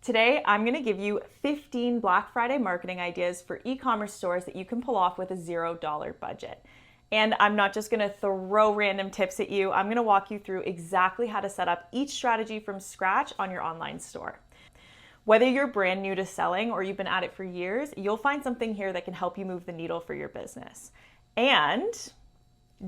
Today, I'm going to give you 15 Black Friday marketing ideas for e-commerce stores that you can pull off with a $0 budget. And I'm not just going to throw random tips at you. I'm going to walk you through exactly how to set up each strategy from scratch on your online store. Whether you're brand new to selling or you've been at it for years, you'll find something here that can help you move the needle for your business. And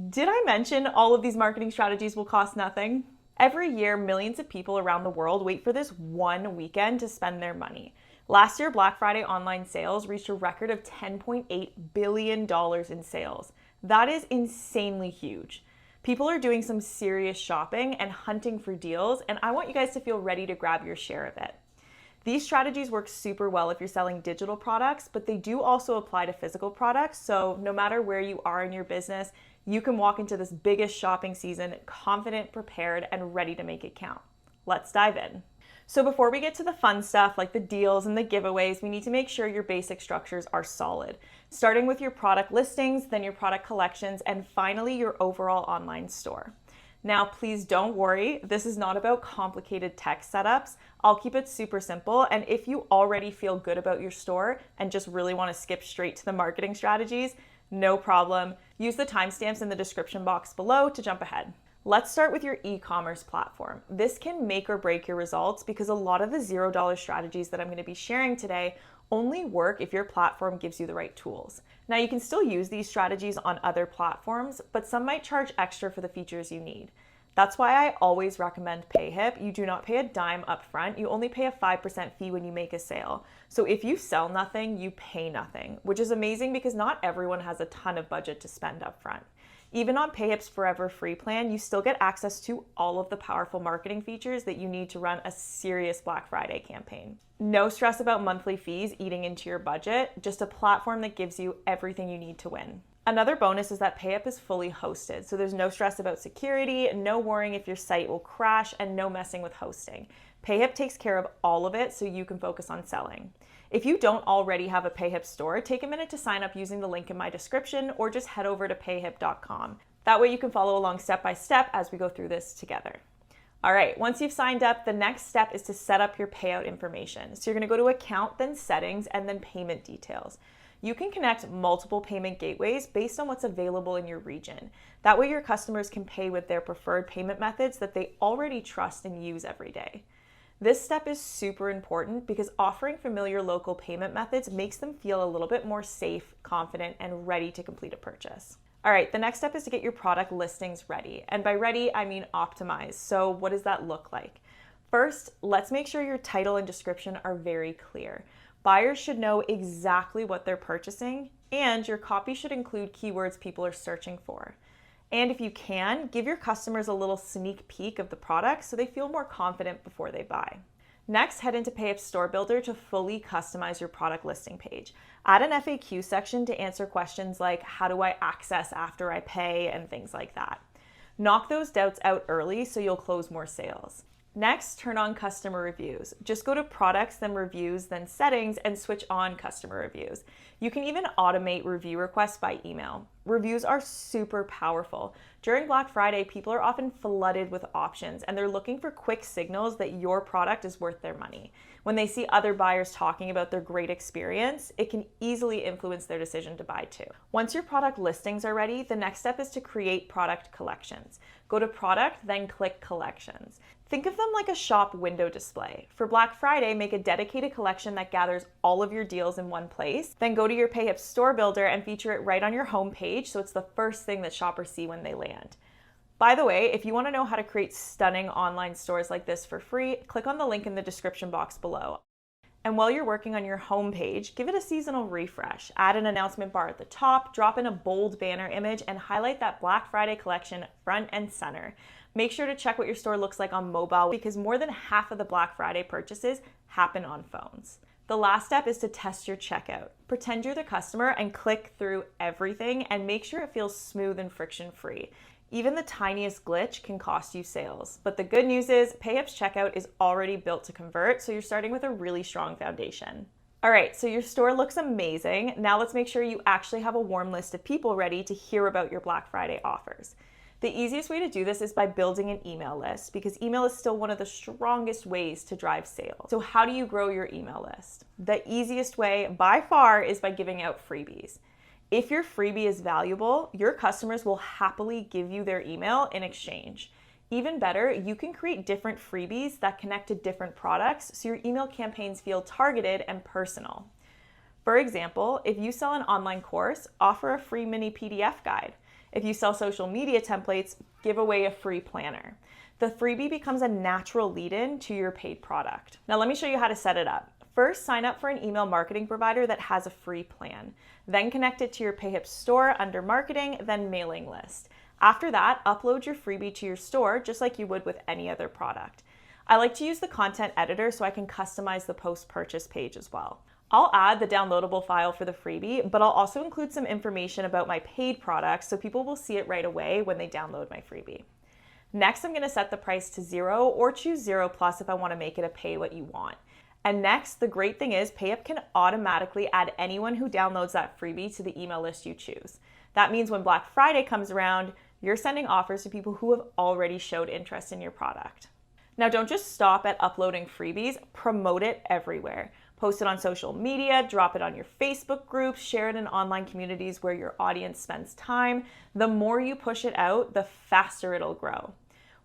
did I mention all of these marketing strategies will cost nothing? Every year, millions of people around the world wait for this one weekend to spend their money. Last year, Black Friday online sales reached a record of $10.8 billion in sales. That is insanely huge. People are doing some serious shopping and hunting for deals, and I want you guys to feel ready to grab your share of it. These strategies work super well if you're selling digital products, but they do also apply to physical products. So no matter where you are in your business, you can walk into this biggest shopping season confident, prepared, and ready to make it count. Let's dive in. So before we get to the fun stuff like the deals and the giveaways, we need to make sure your basic structures are solid. Starting with your product listings, then your product collections, and finally your overall online store. Now, please don't worry, this is not about complicated tech setups. I'll keep it super simple, and if you already feel good about your store and just really want to skip straight to the marketing strategies, no problem. Use the timestamps in the description box below to jump ahead. Let's start with your e-commerce platform. This can make or break your results because a lot of the $0 strategies that I'm going to be sharing today only work if your platform gives you the right tools. Now, you can still use these strategies on other platforms, but some might charge extra for the features you need. That's why I always recommend Payhip. You do not pay a dime upfront. You only pay a 5% fee when you make a sale. So if you sell nothing, you pay nothing, which is amazing because not everyone has a ton of budget to spend upfront. Even on Payhip's Forever Free plan, you still get access to all of the powerful marketing features that you need to run a serious Black Friday campaign. No stress about monthly fees eating into your budget, just a platform that gives you everything you need to win. Another bonus is that Payhip is fully hosted, so there's no stress about security, no worrying if your site will crash, and no messing with hosting. Payhip takes care of all of it so you can focus on selling. If you don't already have a Payhip store, take a minute to sign up using the link in my description or just head over to payhip.com. That way you can follow along step by step as we go through this together. All right, once you've signed up, the next step is to set up your payout information. So you're gonna go to account, then settings, and then payment details. You can connect multiple payment gateways based on what's available in your region. That way your customers can pay with their preferred payment methods that they already trust and use every day. This step is super important because offering familiar local payment methods makes them feel a little bit more safe, confident, and ready to complete a purchase. All right, the next step is to get your product listings ready. And by ready, I mean optimized. So what does that look like? First, let's make sure your title and description are very clear. Buyers should know exactly what they're purchasing, and your copy should include keywords people are searching for. And if you can, give your customers a little sneak peek of the product so they feel more confident before they buy. Next, head into Payhip Store Builder to fully customize your product listing page. Add an FAQ section to answer questions like, how do I access after I pay, and things like that. Knock those doubts out early so you'll close more sales. Next, turn on customer reviews. Just go to products, then reviews, then settings, and switch on customer reviews. You can even automate review requests by email. Reviews are super powerful. During Black Friday, people are often flooded with options, and they're looking for quick signals that your product is worth their money. When they see other buyers talking about their great experience, it can easily influence their decision to buy too. Once your product listings are ready, the next step is to create product collections. Go to product, then click collections. Think of them like a shop window display. For Black Friday, make a dedicated collection that gathers all of your deals in one place. Then go to your Payhip Store Builder and feature it right on your home page so it's the first thing that shoppers see when they land. By the way, if you want to know how to create stunning online stores like this for free, click on the link in the description box below. And while you're working on your home page, give it a seasonal refresh. Add an announcement bar at the top, drop in a bold banner image, and highlight that Black Friday collection front and center. Make sure to check what your store looks like on mobile because more than half of the Black Friday purchases happen on phones. The last step is to test your checkout. Pretend you're the customer and click through everything and make sure it feels smooth and friction-free. Even the tiniest glitch can cost you sales. But the good news is Payhip's checkout is already built to convert, so you're starting with a really strong foundation. All right, so your store looks amazing. Now let's make sure you actually have a warm list of people ready to hear about your Black Friday offers. The easiest way to do this is by building an email list, because email is still one of the strongest ways to drive sales. So how do you grow your email list? The easiest way by far is by giving out freebies. If your freebie is valuable, your customers will happily give you their email in exchange. Even better, you can create different freebies that connect to different products so your email campaigns feel targeted and personal. For example, if you sell an online course, offer a free mini PDF guide. If you sell social media templates, give away a free planner. The freebie becomes a natural lead-in to your paid product. Now let me show you how to set it up. First, sign up for an email marketing provider that has a free plan. Then connect it to your Payhip store under marketing, then mailing list. After that, upload your freebie to your store just like you would with any other product. I like to use the content editor so I can customize the post-purchase page as well. I'll add the downloadable file for the freebie, but I'll also include some information about my paid products so people will see it right away when they download my freebie. Next, I'm going to set the price to $0 or choose $0+ if I want to make it a pay what you want. And next, the great thing is Payhip can automatically add anyone who downloads that freebie to the email list you choose. That means when Black Friday comes around, you're sending offers to people who have already showed interest in your product. Now, don't just stop at uploading freebies, promote it everywhere. Post it on social media, drop it on your Facebook groups, share it in online communities where your audience spends time. The more you push it out, the faster it'll grow.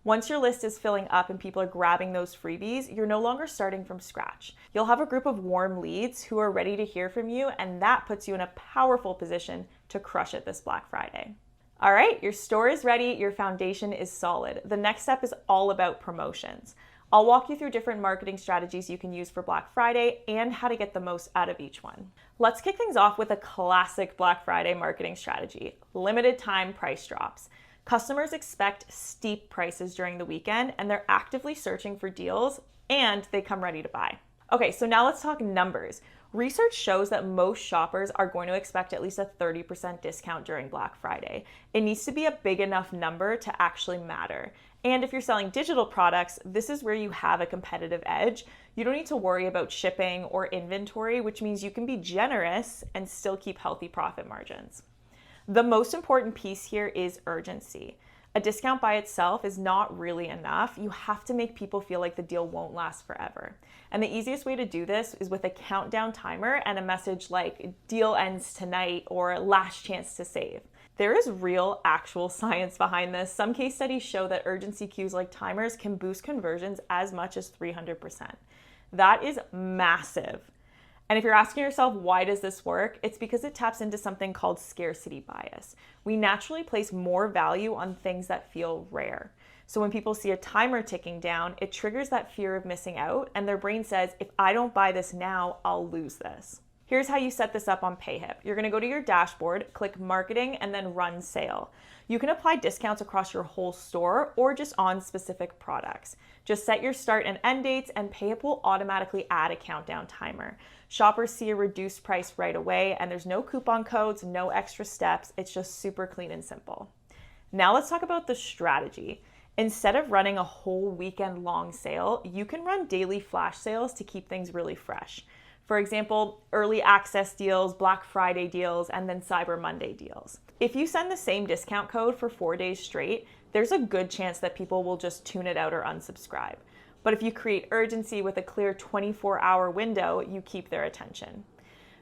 Once your list is filling up and people are grabbing those freebies, you're no longer starting from scratch. You'll have a group of warm leads who are ready to hear from you, and that puts you in a powerful position to crush it this Black Friday. All right, your store is ready, your foundation is solid. The next step is all about promotions. I'll walk you through different marketing strategies you can use for Black Friday and how to get the most out of each one. Let's kick things off with a classic Black Friday marketing strategy: limited time price drops. Customers expect steep prices during the weekend, and they're actively searching for deals, and they come ready to buy. Okay, so now let's talk numbers. Research shows that most shoppers are going to expect at least a 30% discount during Black Friday. It needs to be a big enough number to actually matter. And if you're selling digital products, this is where you have a competitive edge. You don't need to worry about shipping or inventory, which means you can be generous and still keep healthy profit margins. The most important piece here is urgency. A discount by itself is not really enough. You have to make people feel like the deal won't last forever. And the easiest way to do this is with a countdown timer and a message like "deal ends tonight" or "last chance to save." There is real, actual science behind this. Some case studies show that urgency cues like timers can boost conversions as much as 300%. That is massive. And if you're asking yourself, why does this work? It's because it taps into something called scarcity bias. We naturally place more value on things that feel rare. So when people see a timer ticking down, it triggers that fear of missing out, and their brain says, if I don't buy this now, I'll lose this. Here's how you set this up on Payhip. You're gonna go to your dashboard, click marketing, and then run sale. You can apply discounts across your whole store or just on specific products. Just set your start and end dates, and Payhip will automatically add a countdown timer. Shoppers see a reduced price right away, and there's no coupon codes, no extra steps. It's just super clean and simple. Now let's talk about the strategy. Instead of running a whole weekend long sale, you can run daily flash sales to keep things really fresh. For example, early access deals, Black Friday deals, and then Cyber Monday deals. If you send the same discount code for 4 days straight, there's a good chance that people will just tune it out or unsubscribe. But if you create urgency with a clear 24-hour window, you keep their attention.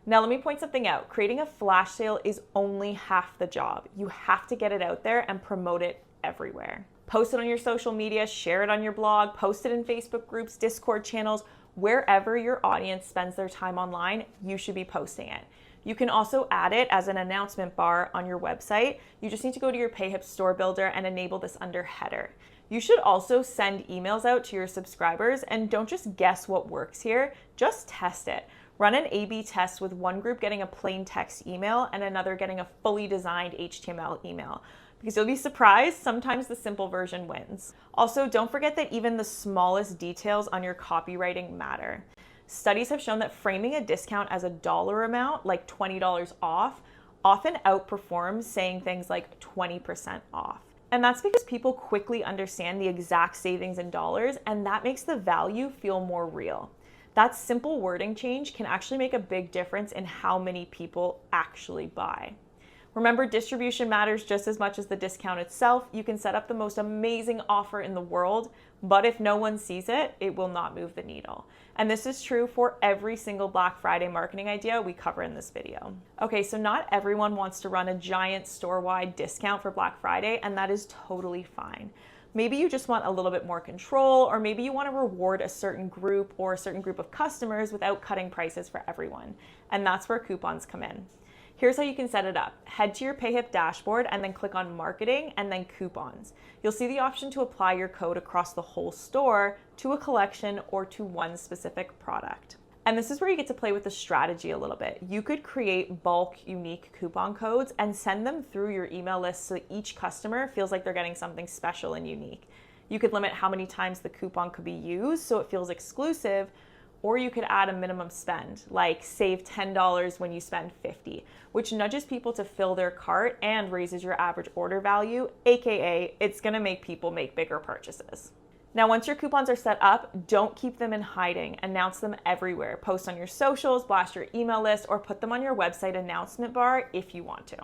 Now let me point something out. Creating a flash sale is only half the job. You have to get it out there and promote it everywhere. Post it on your social media, share it on your blog, post it in Facebook groups, Discord channels. Wherever your audience spends their time online, you should be posting it. You can also add it as an announcement bar on your website. You just need to go to your Payhip store builder and enable this under header. You should also send emails out to your subscribers, and don't just guess what works here, just test it. Run an A/B test with one group getting a plain text email and another getting a fully designed HTML email. Because you'll be surprised, sometimes the simple version wins. Also, don't forget that even the smallest details on your copywriting matter. Studies have shown that framing a discount as a dollar amount, like $20 off, often outperforms saying things like 20% off. And that's because people quickly understand the exact savings in dollars, and that makes the value feel more real. That simple wording change can actually make a big difference in how many people actually buy. Remember, distribution matters just as much as the discount itself. You can set up the most amazing offer in the world, but if no one sees it, it will not move the needle. And this is true for every single Black Friday marketing idea we cover in this video. Okay, so not everyone wants to run a giant store-wide discount for Black Friday, and that is totally fine. Maybe you just want a little bit more control, or maybe you want to reward a certain group or a certain group of customers without cutting prices for everyone. And that's where coupons come in. Here's how you can set it up. Head to your Payhip dashboard and then click on marketing and then coupons. You'll see the option to apply your code across the whole store to a collection or to one specific product. And this is where you get to play with the strategy a little bit. You could create bulk unique coupon codes and send them through your email list so each customer feels like they're getting something special and unique. You could limit how many times the coupon could be used so it feels exclusive, or you could add a minimum spend, like save $10 when you spend $50, which nudges people to fill their cart and raises your average order value, aka it's gonna make people make bigger purchases. Now, once your coupons are set up, don't keep them in hiding. Announce them everywhere. Post on your socials, blast your email list, or put them on your website announcement bar if you want to.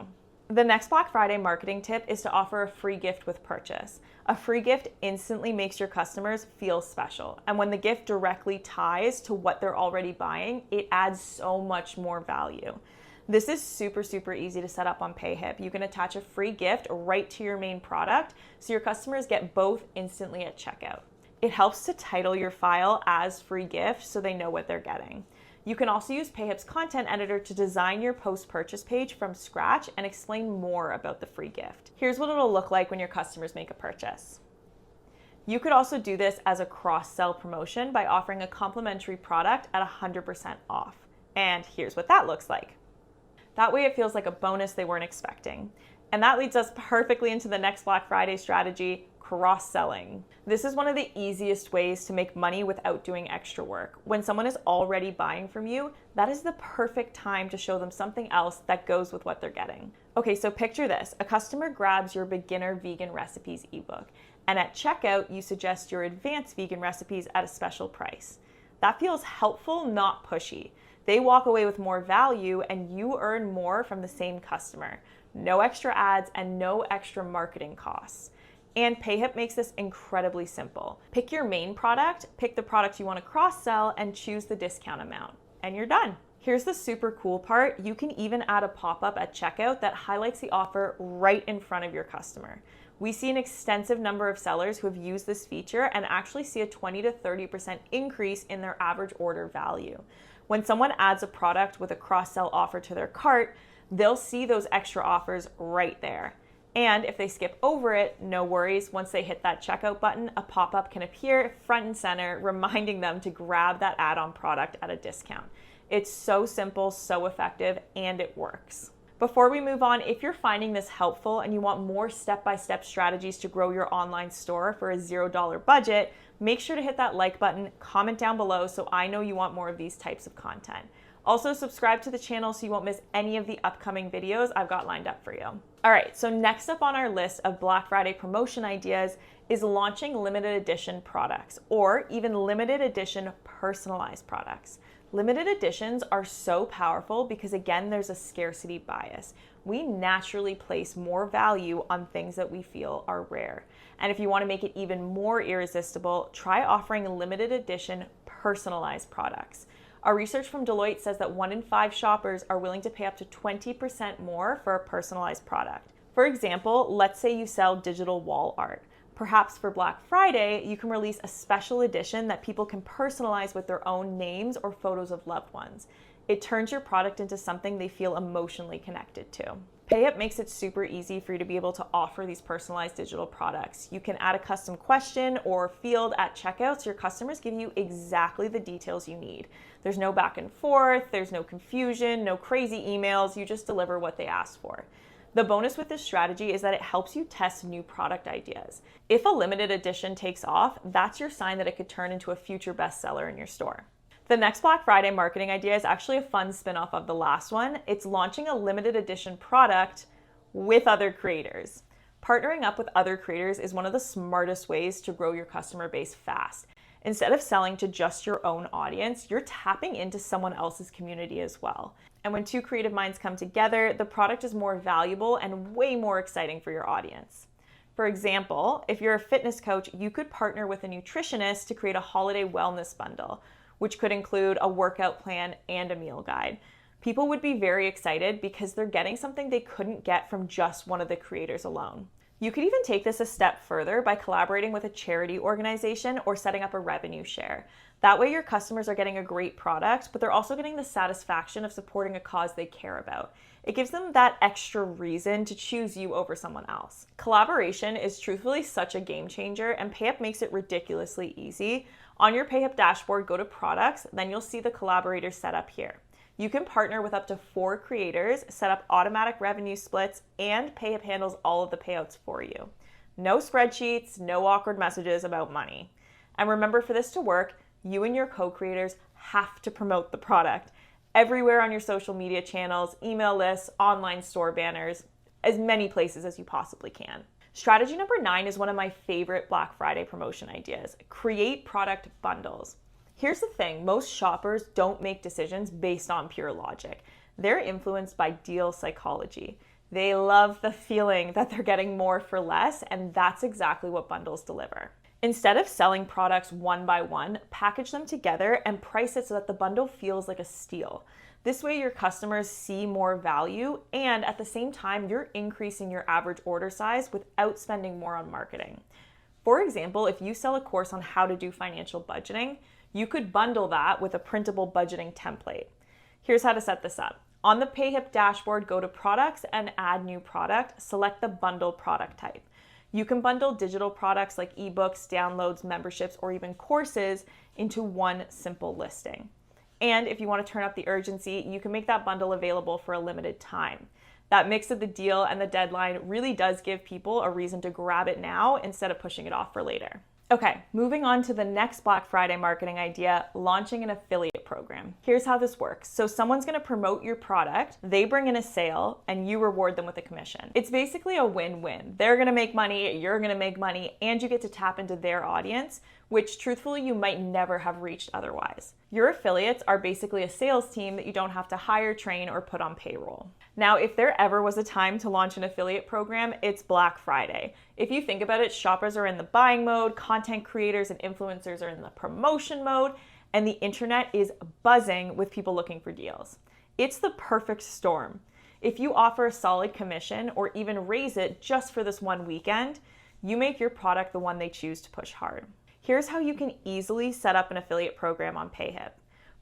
The next Black Friday marketing tip is to offer a free gift with purchase. A free gift instantly makes your customers feel special. And when the gift directly ties to what they're already buying, it adds so much more value. This is super easy to set up on Payhip. You can attach a free gift right to your main product so your customers get both instantly at checkout. It helps to title your file as free gift so they know what they're getting. You can also use Payhip's content editor to design your post-purchase page from scratch and explain more about the free gift. Here's what it'll look like when your customers make a purchase. You could also do this as a cross-sell promotion by offering a complimentary product at 100% off. And here's what that looks like. That way it feels like a bonus they weren't expecting. And that leads us perfectly into the next Black Friday strategy, cross-selling. This is one of the easiest ways to make money without doing extra work. When someone is already buying from you, that is the perfect time to show them something else that goes with what they're getting. Okay, so picture this. A customer grabs your beginner vegan recipes ebook, and at checkout, you suggest your advanced vegan recipes at a special price. That feels helpful, not pushy. They walk away with more value and you earn more from the same customer. No extra ads and no extra marketing costs. And Payhip makes this incredibly simple. Pick your main product, pick the product you want to cross-sell, and choose the discount amount. And you're done. Here's the super cool part. You can even add a pop-up at checkout that highlights the offer right in front of your customer. We see an extensive number of sellers who have used this feature and actually see a 20 to 30% increase in their average order value. When someone adds a product with a cross-sell offer to their cart, they'll see those extra offers right there. And if they skip over it, no worries. Once they hit that checkout button, a pop-up can appear front and center, reminding them to grab that add-on product at a discount. It's so simple, so effective, and it works. Before we move on, if you're finding this helpful and you want more step-by-step strategies to grow your online store for a $0 budget, make sure to hit that like button, comment down below so I know you want more of these types of content. Also, subscribe to the channel so you won't miss any of the upcoming videos I've got lined up for you. All right, so next up on our list of Black Friday promotion ideas is launching limited edition products or even limited edition personalized products. Limited editions are so powerful because, again, there's a scarcity bias. We naturally place more value on things that we feel are rare. And if you want to make it even more irresistible, try offering limited edition personalized products. Our research from Deloitte says that 1 in 5 shoppers are willing to pay up to 20% more for a personalized product. For example, let's say you sell digital wall art. Perhaps for Black Friday, you can release a special edition that people can personalize with their own names or photos of loved ones. It turns your product into something they feel emotionally connected to. Payhip makes it super easy for you to be able to offer these personalized digital products. You can add a custom question or field at checkout so your customers give you exactly the details you need. There's no back and forth, there's no confusion, no crazy emails, you just deliver what they asked for. The bonus with this strategy is that it helps you test new product ideas. If a limited edition takes off, that's your sign that it could turn into a future bestseller in your store. The next Black Friday marketing idea is actually a fun spin-off of the last one. It's launching a limited edition product with other creators. Partnering up with other creators is one of the smartest ways to grow your customer base fast. Instead of selling to just your own audience, you're tapping into someone else's community as well. And when two creative minds come together, the product is more valuable and way more exciting for your audience. For example, if you're a fitness coach, you could partner with a nutritionist to create a holiday wellness bundle, which could include a workout plan and a meal guide. People would be very excited because they're getting something they couldn't get from just one of the creators alone. You could even take this a step further by collaborating with a charity organization or setting up a revenue share. That way your customers are getting a great product, but they're also getting the satisfaction of supporting a cause they care about. It gives them that extra reason to choose you over someone else. Collaboration is truthfully such a game changer, and Payhip makes it ridiculously easy. On your Payhip dashboard, go to products, then you'll see the collaborator setup here. You can partner with up to 4 creators, set up automatic revenue splits, and Payhip handles all of the payouts for you. No spreadsheets, no awkward messages about money. And remember, for this to work, you and your co-creators have to promote the product everywhere on your social media channels, email lists, online store banners, as many places as you possibly can. Strategy number 9 is one of my favorite Black Friday promotion ideas. Create product bundles. Here's the thing, most shoppers don't make decisions based on pure logic. They're influenced by deal psychology. They love the feeling that they're getting more for less, and that's exactly what bundles deliver. Instead of selling products one by one, package them together and price it so that the bundle feels like a steal. This way your customers see more value, and at the same time, you're increasing your average order size without spending more on marketing. For example, if you sell a course on how to do financial budgeting, you could bundle that with a printable budgeting template. Here's how to set this up. On the Payhip dashboard, go to Products and Add New Product, select the bundle product type. You can bundle digital products like ebooks, downloads, memberships, or even courses into one simple listing. And if you want to turn up the urgency, you can make that bundle available for a limited time. That mix of the deal and the deadline really does give people a reason to grab it now instead of pushing it off for later. Okay, moving on to the next Black Friday marketing idea, launching an affiliate program. Here's how this works. So someone's gonna promote your product, they bring in a sale, and you reward them with a commission. It's basically a win-win. They're gonna make money, you're gonna make money, and you get to tap into their audience, which truthfully you might never have reached otherwise. Your affiliates are basically a sales team that you don't have to hire, train, or put on payroll. Now, if there ever was a time to launch an affiliate program, it's Black Friday. If you think about it, shoppers are in the buying mode, content creators and influencers are in the promotion mode, and the internet is buzzing with people looking for deals. It's the perfect storm. If you offer a solid commission or even raise it just for this one weekend, you make your product the one they choose to push hard. Here's how you can easily set up an affiliate program on Payhip.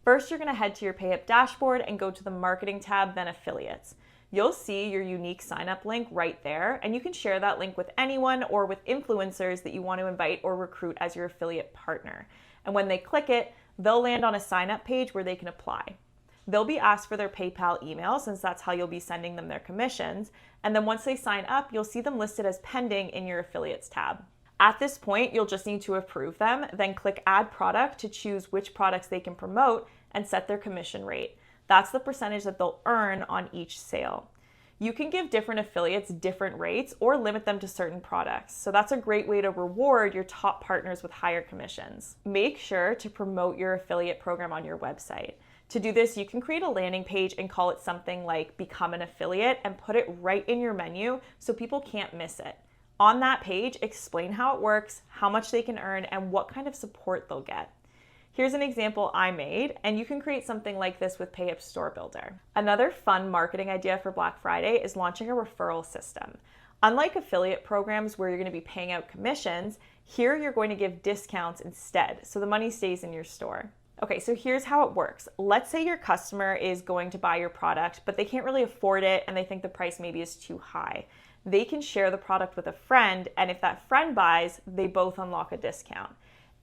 First, you're gonna head to your Payhip dashboard and go to the Marketing tab, then Affiliates. You'll see your unique sign-up link right there, and you can share that link with anyone or with influencers that you want to invite or recruit as your affiliate partner. And when they click it, they'll land on a sign-up page where they can apply. They'll be asked for their PayPal email, since that's how you'll be sending them their commissions, and then once they sign up, you'll see them listed as pending in your Affiliates tab. At this point, you'll just need to approve them, then click Add Product to choose which products they can promote and set their commission rate. That's the percentage that they'll earn on each sale. You can give different affiliates different rates or limit them to certain products. So that's a great way to reward your top partners with higher commissions. Make sure to promote your affiliate program on your website. To do this, you can create a landing page and call it something like Become an Affiliate and put it right in your menu so people can't miss it. On that page, explain how it works, how much they can earn, and what kind of support they'll get. Here's an example I made, and you can create something like this with Payhip Store Builder. Another fun marketing idea for Black Friday is launching a referral system. Unlike affiliate programs where you're going to be paying out commissions, here you're going to give discounts instead, so the money stays in your store. Okay, so here's how it works. Let's say your customer is going to buy your product, but they can't really afford it and they think the price maybe is too high. They can share the product with a friend, and if that friend buys, they both unlock a discount.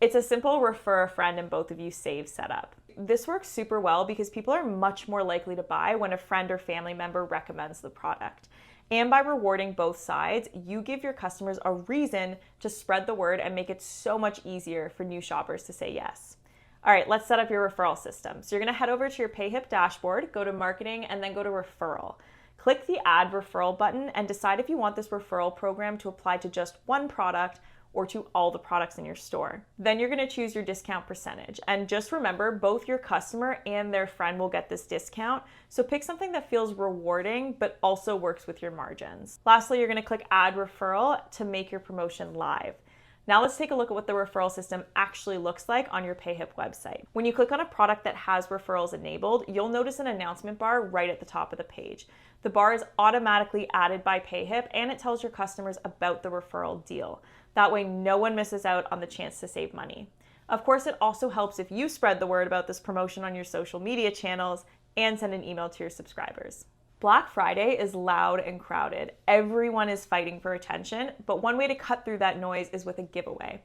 It's a simple refer a friend and both of you save setup. This works super well because people are much more likely to buy when a friend or family member recommends the product. And by rewarding both sides, you give your customers a reason to spread the word and make it so much easier for new shoppers to say yes. All right, let's set up your referral system. So you're gonna head over to your Payhip dashboard, go to Marketing, and then go to Referral. Click the Add Referral button and decide if you want this referral program to apply to just one product or to all the products in your store. Then you're going to choose your discount percentage. And just remember, both your customer and their friend will get this discount. So pick something that feels rewarding, but also works with your margins. Lastly, you're going to click Add Referral to make your promotion live. Now let's take a look at what the referral system actually looks like on your Payhip website. When you click on a product that has referrals enabled, you'll notice an announcement bar right at the top of the page. The bar is automatically added by Payhip and it tells your customers about the referral deal. That way no one misses out on the chance to save money. Of course, it also helps if you spread the word about this promotion on your social media channels and send an email to your subscribers. Black Friday is loud and crowded. Everyone is fighting for attention, but one way to cut through that noise is with a giveaway.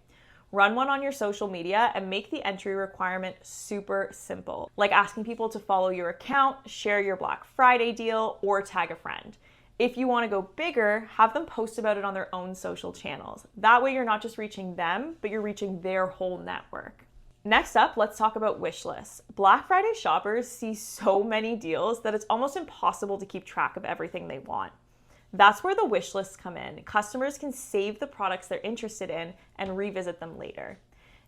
Run one on your social media and make the entry requirement super simple, like asking people to follow your account, share your Black Friday deal, or tag a friend. If you want to go bigger, have them post about it on their own social channels. That way you're not just reaching them, but you're reaching their whole network. Next up, let's talk about wish lists. Black Friday shoppers see so many deals that it's almost impossible to keep track of everything they want. That's where the wish lists come in. Customers can save the products they're interested in and revisit them later.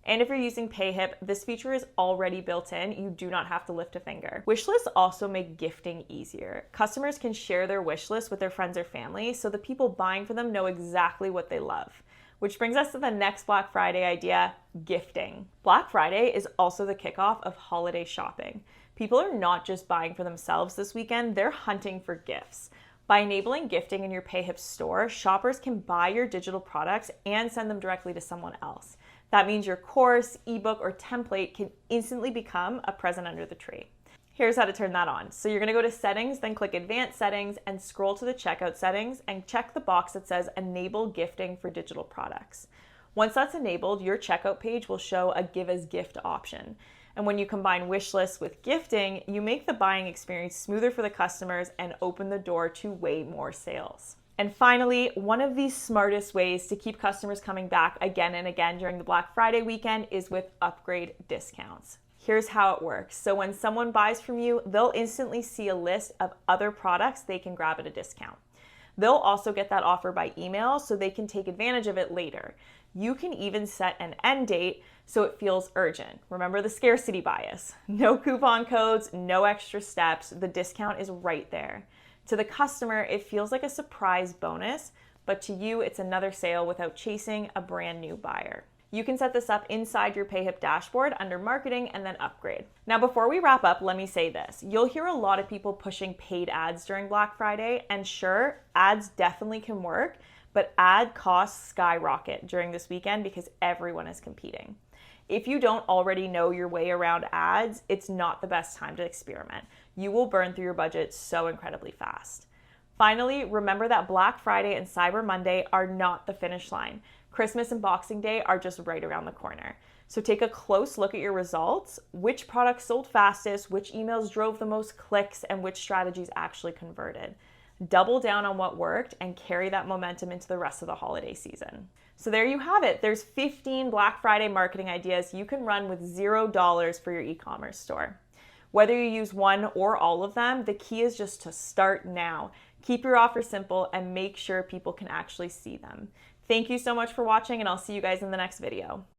And if you're using Payhip, this feature is already built in. You do not have to lift a finger. Wish lists also make gifting easier. Customers can share their wish list with their friends or family so the people buying for them know exactly what they love. Which brings us to the next Black Friday idea, gifting. Black Friday is also the kickoff of holiday shopping. People are not just buying for themselves this weekend, they're hunting for gifts. By enabling gifting in your Payhip store, shoppers can buy your digital products and send them directly to someone else. That means your course, ebook, or template can instantly become a present under the tree. Here's how to turn that on. So you're gonna go to settings, then click advanced settings and scroll to the checkout settings and check the box that says enable gifting for digital products. Once that's enabled, your checkout page will show a give as gift option. And when you combine wish lists with gifting, you make the buying experience smoother for the customers and open the door to way more sales. And finally, one of the smartest ways to keep customers coming back again and again during the Black Friday weekend is with upgrade discounts. Here's how it works. So when someone buys from you, they'll instantly see a list of other products they can grab at a discount. They'll also get that offer by email so they can take advantage of it later. You can even set an end date so it feels urgent. Remember the scarcity bias. No coupon codes, no extra steps. The discount is right there. To the customer, it feels like a surprise bonus, but to you, it's another sale without chasing a brand new buyer. You can set this up inside your Payhip dashboard under marketing and then upgrade. Now, before we wrap up, let me say this. You'll hear a lot of people pushing paid ads during Black Friday, and sure, ads definitely can work, but ad costs skyrocket during this weekend because everyone is competing. If you don't already know your way around ads, it's not the best time to experiment. You will burn through your budget so incredibly fast. Finally, remember that Black Friday and Cyber Monday are not the finish line. Christmas and Boxing Day are just right around the corner. So take a close look at your results, which products sold fastest, which emails drove the most clicks, and which strategies actually converted. Double down on what worked and carry that momentum into the rest of the holiday season. So there you have it. There's 15 Black Friday marketing ideas you can run with $0 for your e-commerce store. Whether you use one or all of them, the key is just to start now. Keep your offer simple and make sure people can actually see them. Thank you so much for watching, and I'll see you guys in the next video.